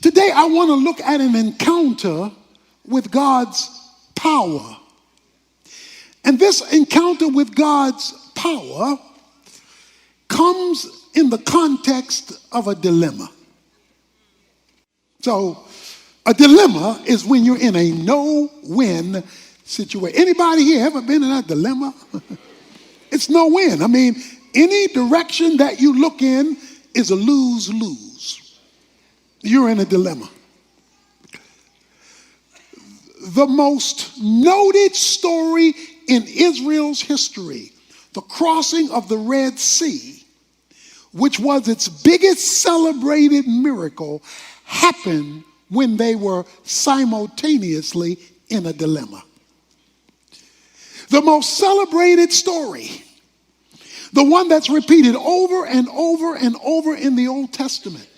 Today, I want to look at an encounter with God's power. And this encounter with God's power comes in the context of a dilemma. So, a dilemma is when you're in a no-win situation. Anybody here ever been in a dilemma? It's no-win. I mean, any direction that you look in is a lose-lose. You're in a dilemma. The most noted story in Israel's history, the crossing of the Red Sea, which was its biggest celebrated miracle, happened when they were simultaneously in a dilemma. The most celebrated story, the one that's repeated over and over and over in the Old Testament,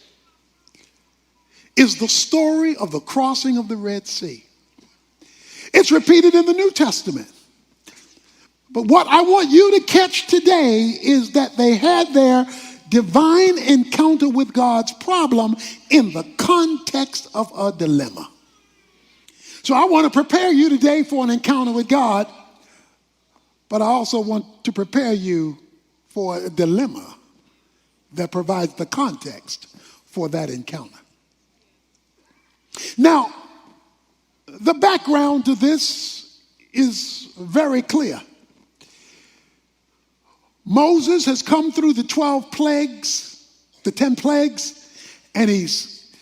is the story of the crossing of the Red Sea. It's repeated in the New Testament. But what I want you to catch today is that they had their divine encounter with God's problem in the context of a dilemma. So I want to prepare you today for an encounter with God, but I also want to prepare you for a dilemma that provides the context for that encounter. Now, the background to this is very clear. Moses has come through the 12 plagues, the 10 plagues, and he's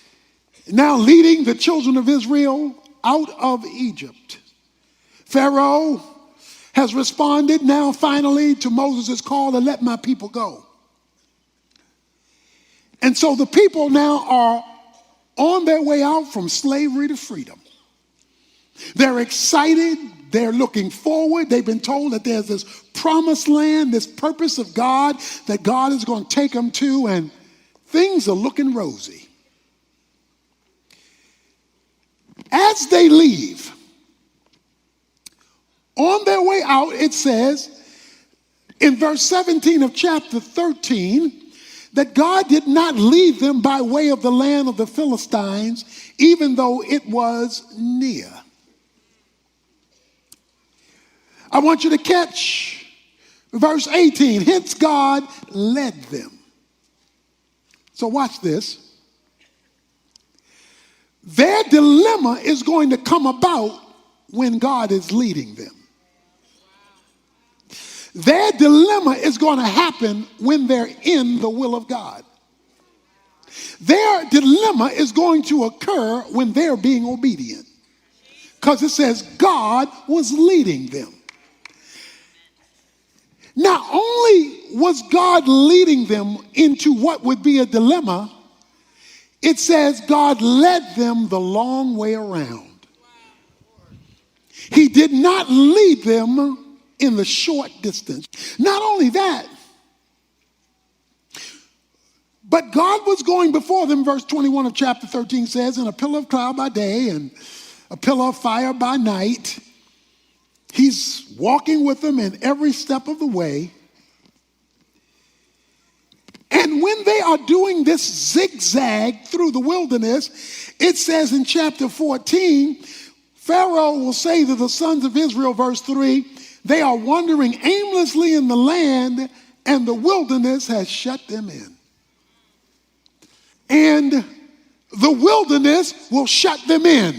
now leading the children of Israel out of Egypt. Pharaoh has responded now finally to Moses' call to let my people go. And so the people now are on their way out from slavery to freedom. They're excited. They're looking forward. They've been told that there's this promised land, this purpose of God that God is going to take them to, and things are looking rosy. As they leave, on their way out, it says in verse 17 of chapter 13 that God did not lead them by way of the land of the Philistines, even though it was near. I want you to catch verse 18. Hence God led them. So watch this. Their dilemma is going to come about when God is leading them. Their dilemma is going to happen when they're in the will of God. Their dilemma is going to occur when they're being obedient. Because it says God was leading them. Not only was God leading them into what would be a dilemma, it says God led them the long way around. He did not lead them in the short distance. Not only that, but God was going before them, verse 21 of chapter 13 says, in a pillar of cloud by day and a pillar of fire by night. He's walking with them in every step of the way. And when they are doing this zigzag through the wilderness, it says in chapter 14, Pharaoh will say to the sons of Israel, verse 3, they are wandering aimlessly in the land, and the wilderness has shut them in. And the wilderness will shut them in.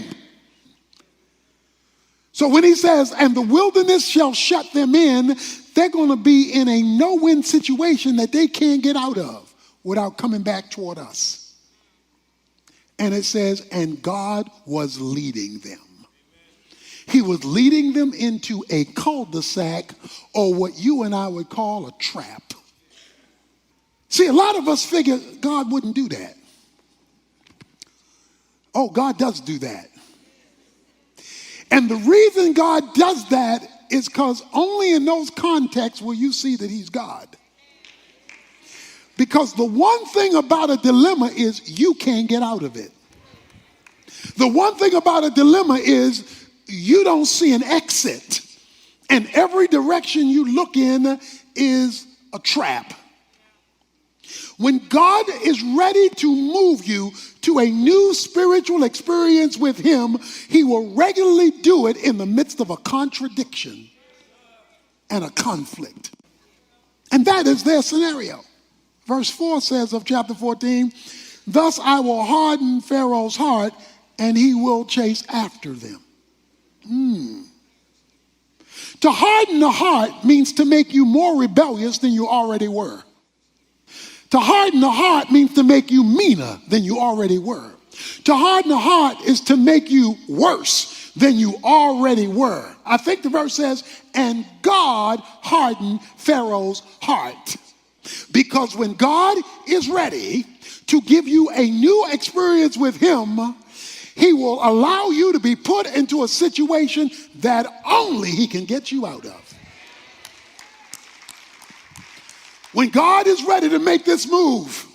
So when he says, and the wilderness shall shut them in, they're going to be in a no-win situation that they can't get out of without coming back toward us. And it says, and God was leading them. He was leading them into a cul-de-sac, or what you and I would call a trap. See, a lot of us figure God wouldn't do that. Oh, God does do that. And the reason God does that is because only in those contexts will you see that he's God. Because the one thing about a dilemma is you can't get out of it. The one thing about a dilemma is you don't see an exit. And every direction you look in is a trap. When God is ready to move you to a new spiritual experience with him, he will regularly do it in the midst of a contradiction and a conflict. And that is their scenario. Verse 4 says of chapter 14, thus I will harden Pharaoh's heart and he will chase after them. To harden the heart means to make you more rebellious than you already were. To harden the heart means to make you meaner than you already were. To harden the heart is to make you worse than you already were. I think the verse says, and God hardened Pharaoh's heart. Because when God is ready to give you a new experience with him, he will allow you to be put into a situation that only he can get you out of. When God is ready to make this move,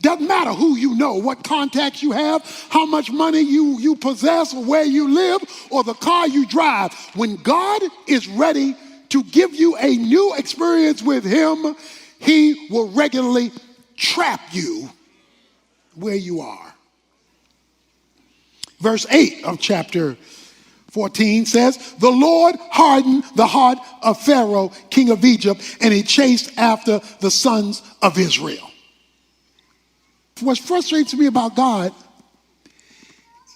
doesn't matter who you know, what contacts you have, how much money you possess, or where you live, or the car you drive. When God is ready to give you a new experience with him, he will regularly trap you where you are. Verse 8 of chapter 14 says, the Lord hardened the heart of Pharaoh, king of Egypt, and he chased after the sons of Israel. What frustrates me about God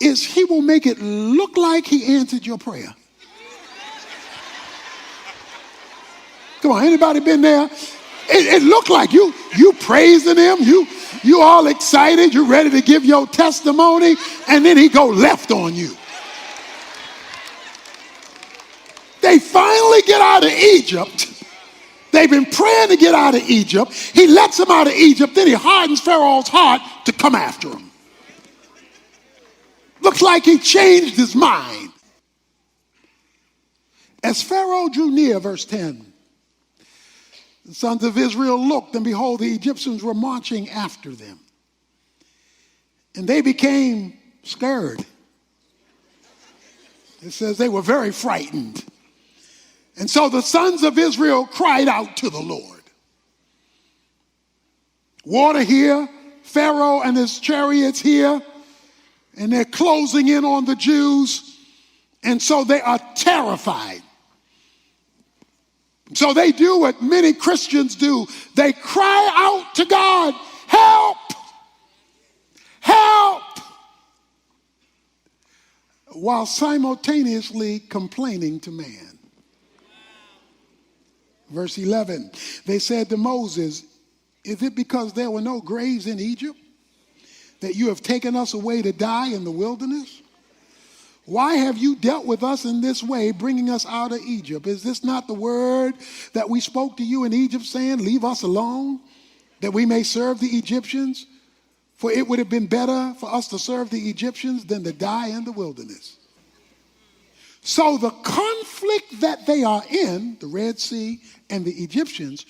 is he will make it look like he answered your prayer. Come on, anybody been there? It looked like you praising him, you all excited, you ready to give your testimony, and then he go left on you. They finally get out of Egypt. They've been praying to get out of Egypt. He lets them out of Egypt, then he hardens Pharaoh's heart to come after him. Looks like he changed his mind. As Pharaoh drew near, verse 10, the sons of Israel looked, and behold, the Egyptians were marching after them. And they became scared. It says they were very frightened. And so the sons of Israel cried out to the Lord. Water here, Pharaoh and his chariots here, and they're closing in on the Jews. And so they are terrified. So they do what many Christians do. They cry out to God, help, help, while simultaneously complaining to man. Verse 11, they said to Moses, is it because there were no graves in Egypt that you have taken us away to die in the wilderness? Why have you dealt with us in this way, bringing us out of Egypt? Is this not the word that we spoke to you in Egypt, saying, leave us alone, that we may serve the Egyptians? For it would have been better for us to serve the Egyptians than to die in the wilderness. So the conflict that they are in, the Red Sea and the Egyptians,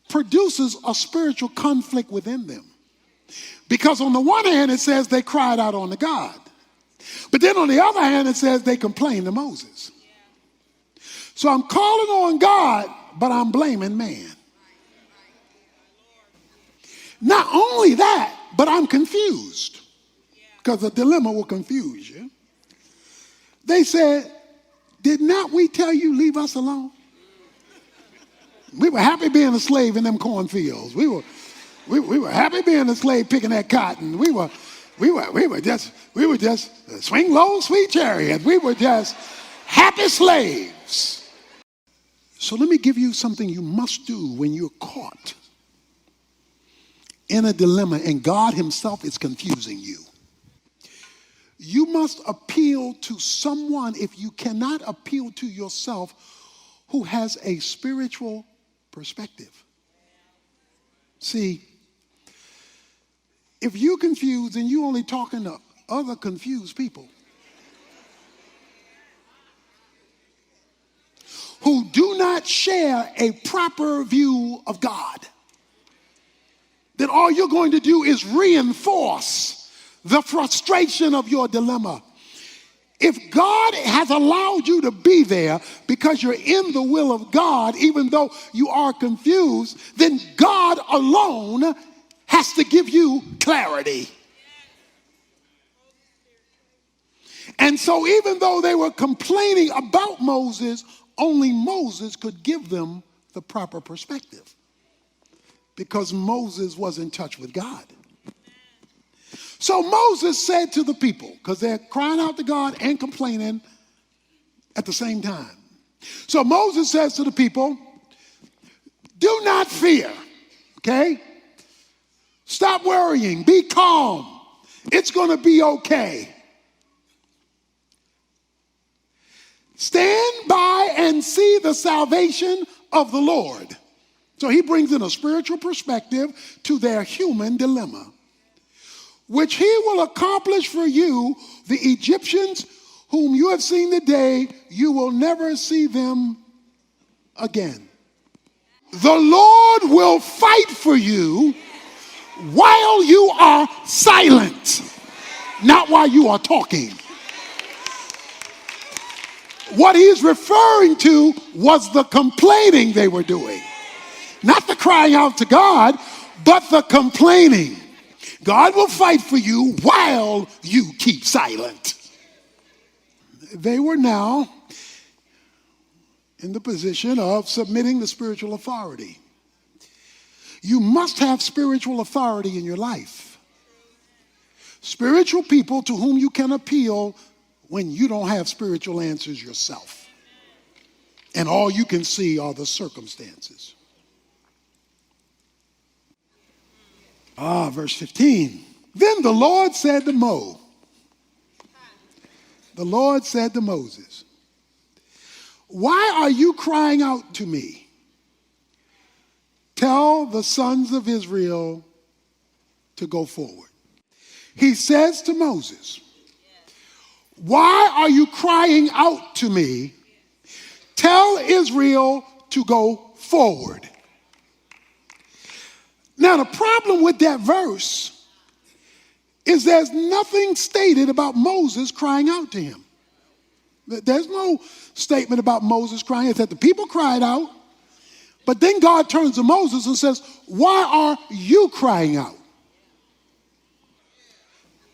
produces a spiritual conflict within them. Because on the one hand, it says they cried out on the God. But then on the other hand, it says they complained to Moses. So I'm calling on God, but I'm blaming man. Not only that, but I'm confused. Because a dilemma will confuse you. They said, did not we tell you leave us alone? We were happy being a slave in them cornfields. We were happy being a slave picking that cotton. We were just swing low, sweet chariot. We were just happy slaves. So let me give you something you must do when you're caught in a dilemma and God himself is confusing you. You must appeal to someone, if you cannot appeal to yourself, who has a spiritual perspective. See, if you're confused and you're only talking to other confused people who do not share a proper view of God, then all you're going to do is reinforce the frustration of your dilemma. If God has allowed you to be there because you're in the will of God, even though you are confused, then God alone has to give you clarity. And so even though they were complaining about Moses, only Moses could give them the proper perspective, because Moses was in touch with God. So Moses said to the people, because they're crying out to God and complaining at the same time. So Moses says to the people, do not fear, okay? Stop worrying, be calm. It's going to be okay. Stand by and see the salvation of the Lord. So he brings in a spiritual perspective to their human dilemma, which he will accomplish for you. The Egyptians whom you have seen today, you will never see them again. The Lord will fight for you while you are silent, not while you are talking. What he's referring to was the complaining they were doing. Not the crying out to God, but the complaining. God will fight for you while you keep silent. They were now in the position of submitting to spiritual authority. You must have spiritual authority in your life. Spiritual people to whom you can appeal when you don't have spiritual answers yourself, and all you can see are the circumstances. Verse 15. Then the Lord said to the Lord said to Moses, why are you crying out to me? Tell the sons of Israel to go forward. He says to Moses, why are you crying out to me? Tell Israel to go forward. Now, the problem with that verse is there's nothing stated about Moses crying out to him. There's no statement about Moses crying. It's that the people cried out, but then God turns to Moses and says, why are you crying out?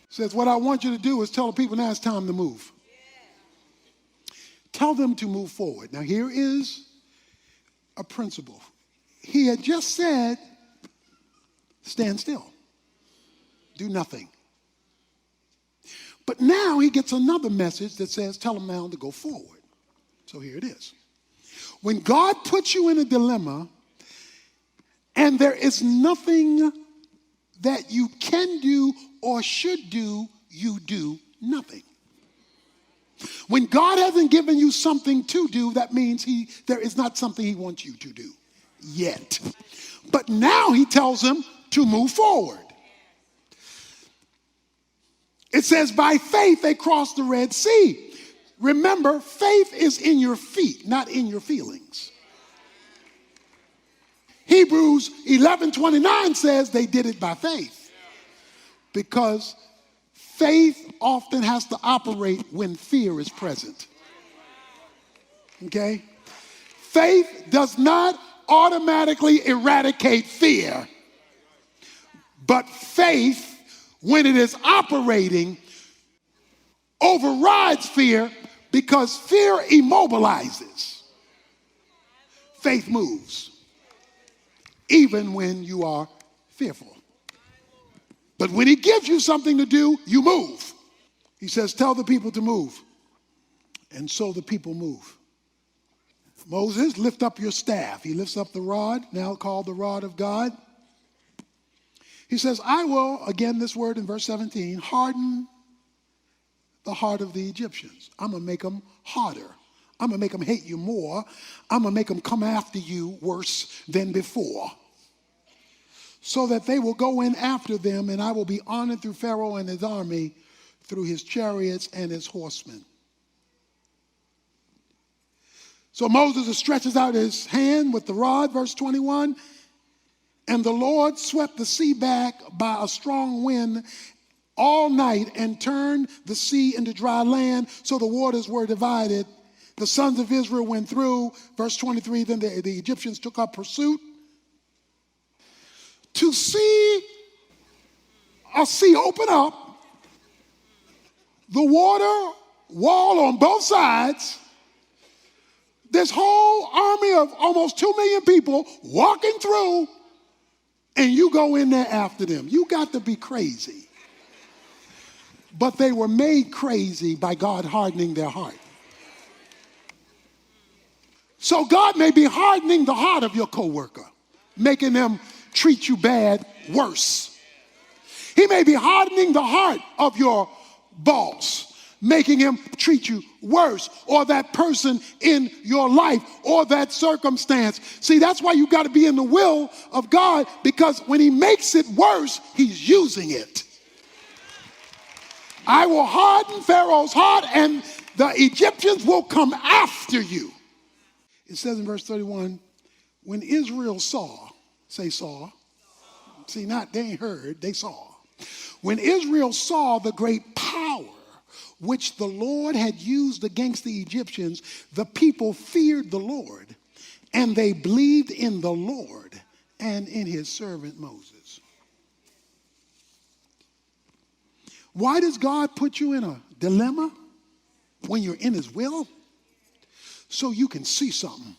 Says, what I want you to do is tell the people now it's time to move. Tell them to move forward. Now, here is a principle. He had just said, stand still. Do nothing. But now he gets another message that says, tell them now to go forward. So here it is. When God puts you in a dilemma and there is nothing that you can do or should do, you do nothing. When God hasn't given you something to do, that means there is not something he wants you to do yet. But now he tells him to move forward. It says by faith they crossed the Red Sea. Remember, faith is in your feet, not in your feelings. Hebrews 11:29 says they did it by faith. Because faith often has to operate when fear is present. Okay? Faith does not automatically eradicate fear. But faith, when it is operating, overrides fear because fear immobilizes. Faith moves, even when you are fearful. But when he gives you something to do, you move. He says, tell the people to move. And so the people move. Moses, lift up your staff. He lifts up the rod, now called the rod of God. He says, I will, again this word in verse 17, harden the heart of the Egyptians. I'm going to make them harder. I'm going to make them hate you more. I'm going to make them come after you worse than before, so that they will go in after them, and I will be honored through Pharaoh and his army, through his chariots and his horsemen. So Moses stretches out his hand with the rod, verse 21, and the Lord swept the sea back by a strong wind all night and turned the sea into dry land, so the waters were divided. The sons of Israel went through. Verse 23, then the Egyptians took up pursuit. To see a sea open up, the water wall on both sides, this whole army of almost 2 million people walking through, and you go in there after them. You got to be crazy. But they were made crazy by God hardening their heart. So God may be hardening the heart of your coworker, making them treat you bad worse. He may be hardening the heart of your boss, making him treat you worse, or that person in your life, or that circumstance. See, that's why you got to be in the will of God, because when he makes it worse, he's using it. I will harden Pharaoh's heart, and the Egyptians will come after you. It says in verse 31, when Israel saw, say saw. See, not they ain't heard, they saw. When Israel saw the great power which the Lord had used against the Egyptians, the people feared the Lord, and they believed in the Lord and in his servant Moses. Why does God put you in a dilemma when you're in his will? So you can see something.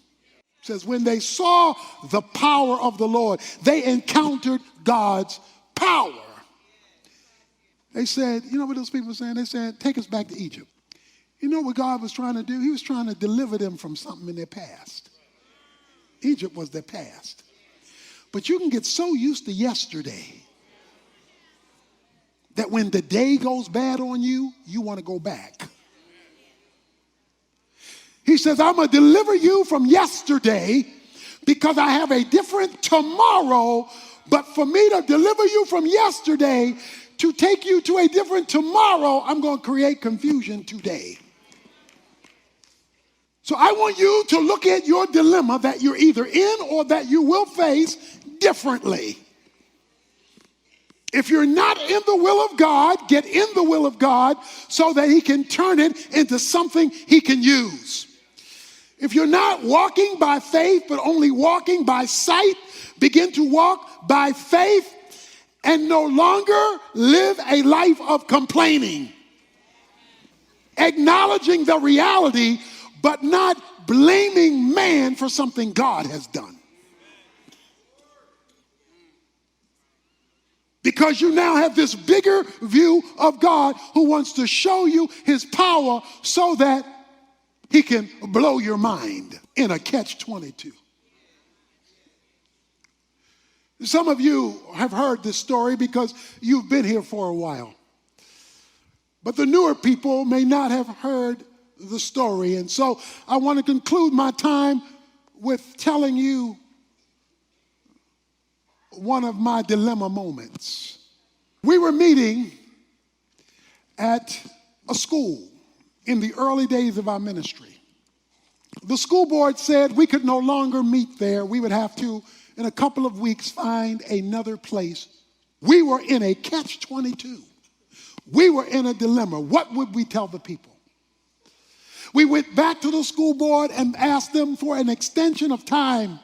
It says, when they saw the power of the Lord, they encountered God's power. They said, you know what those people were saying? They said, take us back to Egypt. You know what God was trying to do? He was trying to deliver them from something in their past. Egypt was their past. But you can get so used to yesterday that when the day goes bad on you, you want to go back. He says, I'm going to deliver you from yesterday because I have a different tomorrow. But for me to deliver you from yesterday, to take you to a different tomorrow, I'm going to create confusion today. So I want you to look at your dilemma that you're either in or that you will face differently. If you're not in the will of God, get in the will of God so that he can turn it into something he can use. If you're not walking by faith but only walking by sight, begin to walk by faith and no longer live a life of complaining. Acknowledging the reality but not blaming man for something God has done. Because you now have this bigger view of God who wants to show you his power so that he can blow your mind in a catch-22. Some of you have heard this story because you've been here for a while. But the newer people may not have heard the story. And so I want to conclude my time with telling you one of my dilemma moments. We were meeting at a school in the early days of our ministry. The school board said we could no longer meet there. We would have to, in a couple of weeks, find another place. We were in a catch-22. We were in a dilemma. What would we tell the people? We went back to the school board and asked them for an extension of time.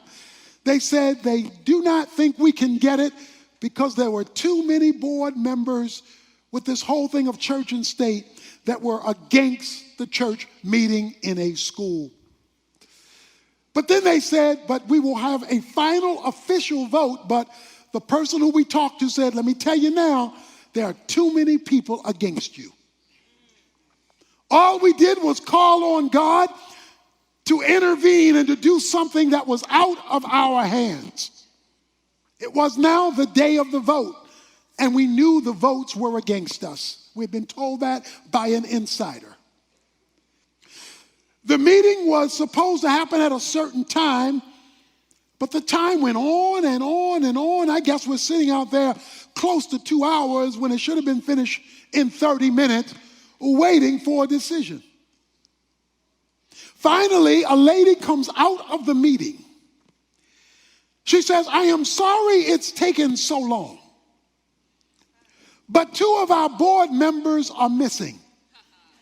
They said they do not think we can get it because there were too many board members with this whole thing of church and state that were against the church meeting in a school. But then they said, but we will have a final official vote. But the person who we talked to said, let me tell you now, there are too many people against you. All we did was call on God to intervene and to do something that was out of our hands. It was now the day of the vote, and we knew the votes were against us. We'd been told that by an insider. The meeting was supposed to happen at a certain time, but the time went on and on and on. I guess we're sitting out there close to 2 hours when it should have been finished in 30 minutes, waiting for a decision. Finally, a lady comes out of the meeting. She says, I am sorry it's taken so long, but 2 of our board members are missing.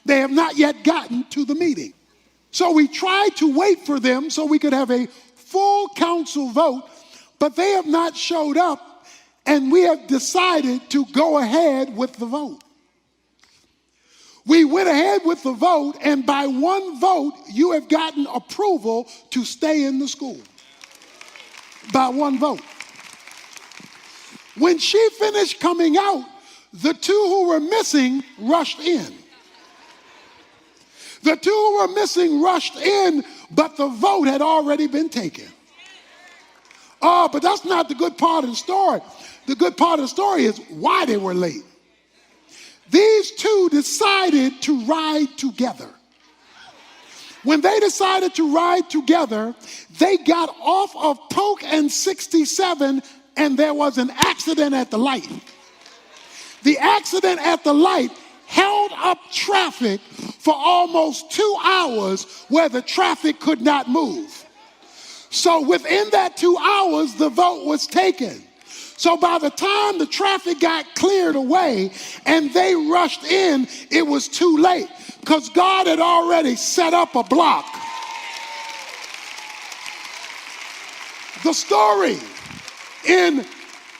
They have not yet gotten to the meeting. So we tried to wait for them so we could have a full council vote, but they have not showed up. and we have decided to go ahead with the vote. We went ahead with the vote, and by one vote, you have gotten approval to stay in the school. By one vote. When she finished coming out, the two who were missing rushed in. The two who were missing rushed in, but the vote had already been taken. Oh, but that's not the good part of the story. The good part of the story is why they were late. These two decided to ride together. When they decided to ride together, they got off of Polk and 67, and there was an accident at the light. The accident at the light held up traffic for almost 2 hours where the traffic could not move. So within that 2 hours, the vote was taken. So by the time the traffic got cleared away and they rushed in, it was too late because God had already set up a block. The story in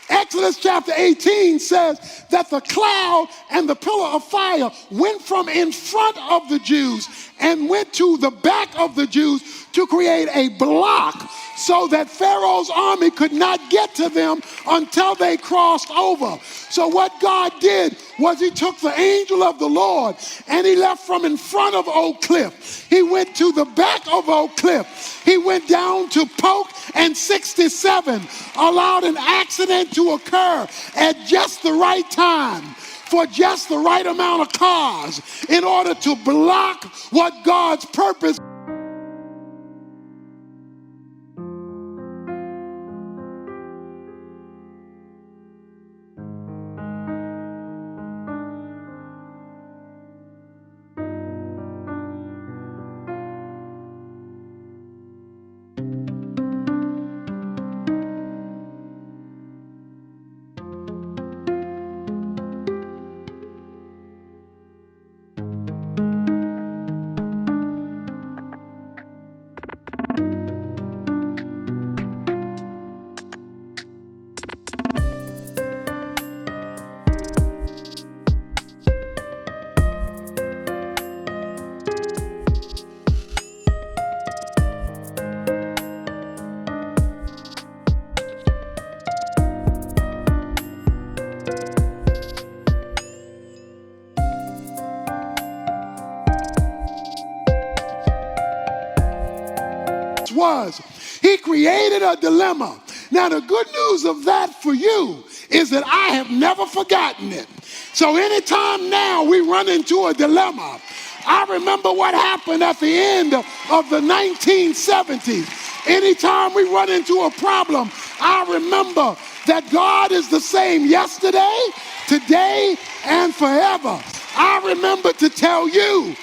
Exodus chapter 18 says that the cloud and the pillar of fire went from in front of the Jews and went to the back of the Jews to create a block so that Pharaoh's army could not get to them until they crossed over. So what God did was he took the angel of the Lord and he left from in front of Oak Cliff. He went to the back of Oak Cliff. He went down to Polk and 67, allowed an accident to occur at just the right time for just the right amount of cars in order to block what God's purpose. Was he created a dilemma. Now the good news of that for you is that I have never forgotten it. So anytime now we run into a dilemma, I remember what happened at the end of the 1970s. Anytime we run into a problem, I remember that God is the same yesterday, today, and forever. I remember to tell you.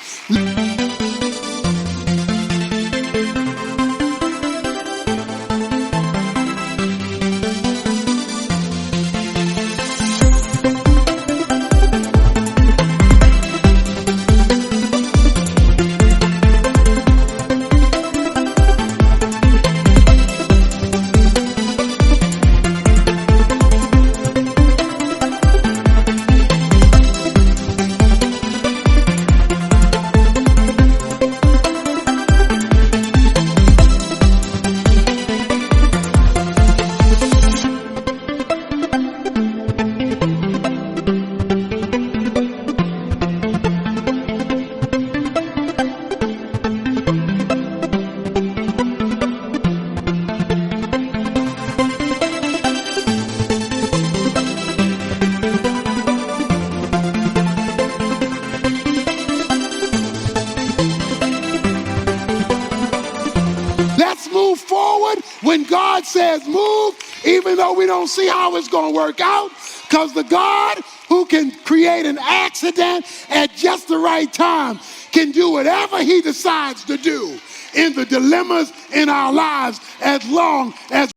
Move forward when God says move, even though we don't see how it's going to work out, because the God who can create an accident at just the right time can do whatever he decides to do in the dilemmas in our lives as long as